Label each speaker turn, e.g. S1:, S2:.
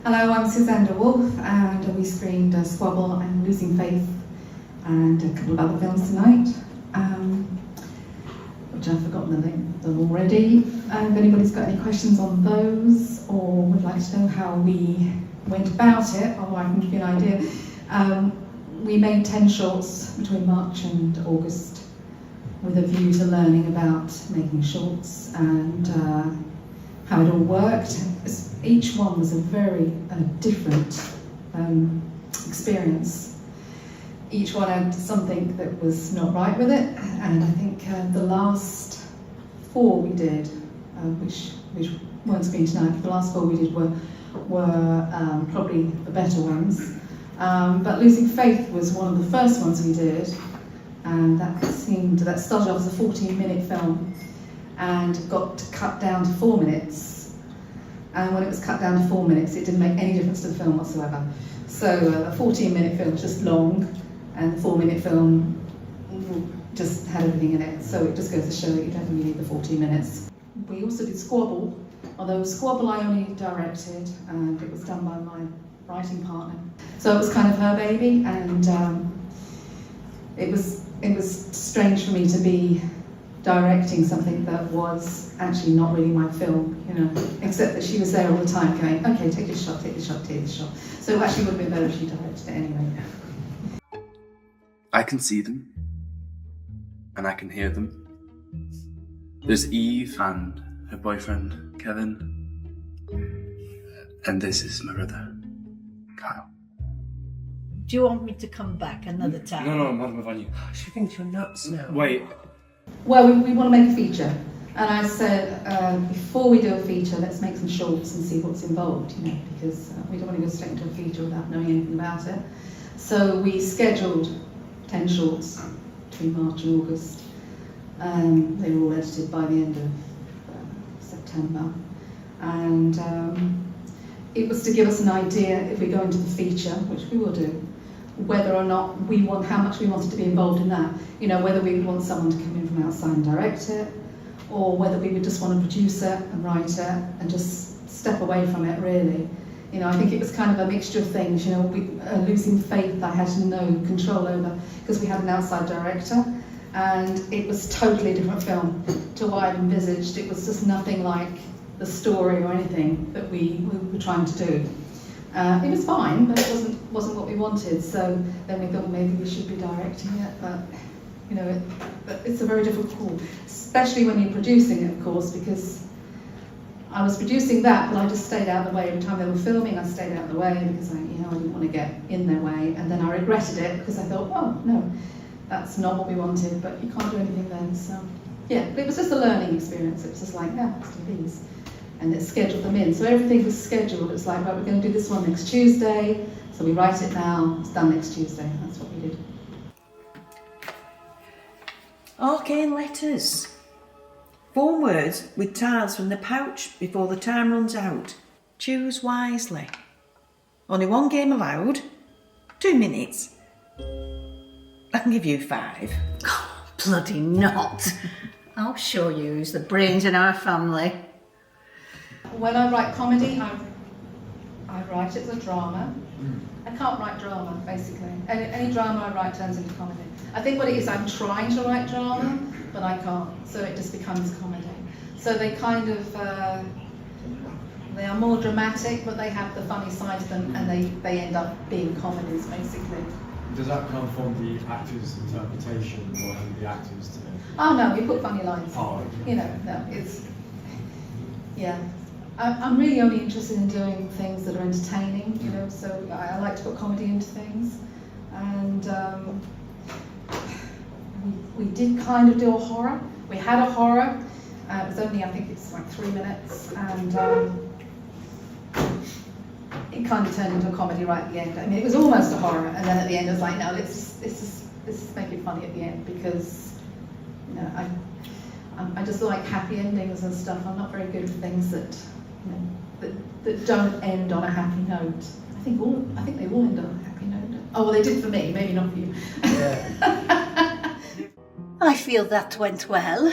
S1: Hello, I'm Susanda Wolf, and we screened Squabble and Losing Faith and a couple of other films tonight, which I've forgotten them already. If anybody's got any questions on those or would like to know how we went about it, or I can give you an idea. We made 10 shorts between March and August with a view to learning about making shorts and how it all worked. Each one was a very different experience. Each one had something that was not right with it, and I think the last 4 we did, which won't screen tonight, the last 4 we did were probably the better ones. But Losing Faith was one of the first ones we did, and that started off as a 14-minute film and got cut down to 4 minutes. And when it was cut down to 4 minutes, it didn't make any difference to the film whatsoever. So a 14-minute film was just long, and the 4-minute film just had everything in it. So it just goes to show that you don't really need the 14 minutes. We also did Squabble, although Squabble I only directed, and it was done by my writing partner. So it was kind of her baby, and it was strange for me to be directing something that was actually not really my film, you know, except that she was there all the time going, okay, take this shot, take this shot, take this shot. So it actually would have been better if she directed it anyway.
S2: I can see them, and I can hear them. There's Eve and her boyfriend, Kevin, and this is my brother, Kyle.
S3: Do you want me to come back another time?
S2: No, Madam Vanya.
S4: She thinks you're nuts now.
S2: Wait.
S1: Well, we want to make a feature, and I said before we do a feature, let's make some shorts and see what's involved, you know, because we don't want to go straight into a feature without knowing anything about it. So we scheduled 10 shorts between March and August. They were all edited by the end of September, and it was to give us an idea, if we go into the feature, which we will do, whether or not how much we wanted to be involved in that. You know, whether we would want someone to come in from outside and direct it, or whether we would just want to produce it and write it and just step away from it, really. You know, I think it was kind of a mixture of things. You know, Losing Faith I had no control over because we had an outside director, and it was totally a different film to what I'd envisaged. It was just nothing like the story or anything that we were trying to do. It was fine, but it wasn't what we wanted. So then we thought maybe we should be directing it, but you know, it's a very difficult call, especially when you're producing it, of course, because I was producing that, but I just stayed out of the way every time they were filming. I stayed out of the way because I didn't want to get in their way, and then I regretted it because I thought, oh no, that's not what we wanted. But you can't do anything then. So yeah, it was just a learning experience. It was just like, yeah, let's do these. And it scheduled them in. So everything was scheduled. It's like, right, we're going to do this one next Tuesday. So we write it now, it's done next Tuesday. That's what we did.
S3: Arcane letters. 4 words with tiles from the pouch before the time runs out. Choose wisely. Only 1 game allowed. 2 minutes. I can give you 5.
S5: Oh, bloody not. I'll show you who's the brains in our family.
S1: When I write comedy, I write it as a drama. I can't write drama, basically. Any drama I write turns into comedy. I think what it is, I'm trying to write drama, but I can't, so it just becomes comedy. So they kind of, they are more dramatic, but they have the funny side to them, and they end up being comedies, basically.
S4: Does that come from the actor's interpretation, or the actors to...
S1: Oh no, we put funny lines.
S4: Oh, okay.
S1: You know, no, it's, yeah. I'm really only interested in doing things that are entertaining, you know, so I like to put comedy into things. And we did kind of do a horror. We had a horror. It was only, I think it's like 3 minutes, and it kind of turned into a comedy right at the end. I mean, it was almost a horror, and then at the end I was like, no, let's just make it funny at the end, because, you know, I just like happy endings and stuff. I'm not very good with things that, you know, that don't end on a happy note. I think they all end on a happy note. Oh well, they did for me, maybe not for you.
S5: I feel that went well.